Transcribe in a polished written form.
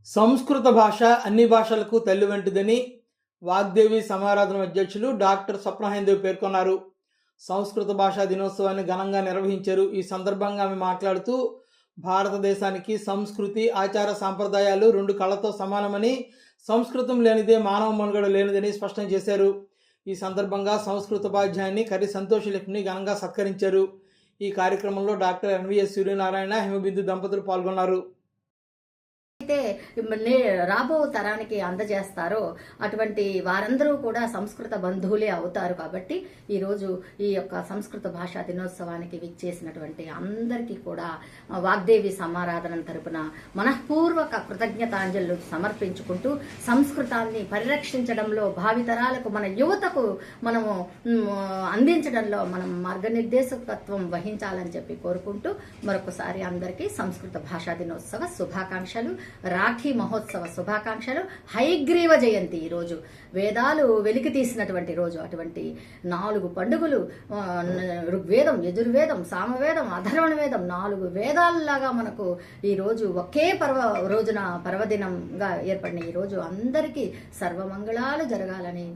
సంస్కృత భాష అన్ని భాషలకు తల్లి వంటిదని వాగ్దేవి సమారాధన అధ్యక్షులు డాక్టర్ స్వప్నహేందేవి పేర్కొన్నారు. సంస్కృత భాషా దినోత్సవాన్ని ఘనంగా నిర్వహించారు. ఈ సందర్భంగా ఆమె మాట్లాడుతూ భారతదేశానికి సంస్కృతి, ఆచార సాంప్రదాయాలు రెండు కళ్ళతో సమానమని, సంస్కృతం లేనిదే మానవ మనుగడ లేనిదని స్పష్టం చేశారు. ఈ సందర్భంగా సంస్కృతోపాధ్యాయుని కర్రి సంతోషలక్ష్మిని ఘనంగా సత్కరించారు. ఈ కార్యక్రమంలో డాక్టర్ ఎన్వీఎస్ సూర్యనారాయణ, హిమబిందు దంపతులు పాల్గొన్నారు. అయితే రాబో తరానికి అందజేస్తారో అటువంటి వారందరూ కూడా సంస్కృత బంధువులే అవుతారు. కాబట్టి ఈరోజు ఈ యొక్క సంస్కృత భాషా దినోత్సవానికి విచ్చేసినటువంటి అందరికీ కూడా వాగ్దేవి సమారాధన తరపున మనఃపూర్వక కృతజ్ఞతాంజలు సమర్పించుకుంటూ సంస్కృతాన్ని పరిరక్షించడంలో, భావితరాలకు మన యువతకు మనము అందించడంలో మనం మార్గనిర్దేశకత్వం వహించాలని చెప్పి కోరుకుంటూ మరొకసారి అందరికీ సంస్కృత భాషా దినోత్సవ శుభాకాంక్షలు, రాఖీ మహోత్సవ శుభాకాంక్షలు. హయగ్రీవ జయంతి ఈరోజు వేదాలు వెలికి తీసినటువంటి రోజు. అటువంటి 4 పండుగలు, ఋగ్వేదం, యజుర్వేదం, సామవేదం, అధర్వణ వేదం, 4 వేదాలలాగా మనకు ఈ రోజు ఒకే పర్వదినంగా ఏర్పడిన ఈ రోజు అందరికీ సర్వమంగళాలు జరగాలని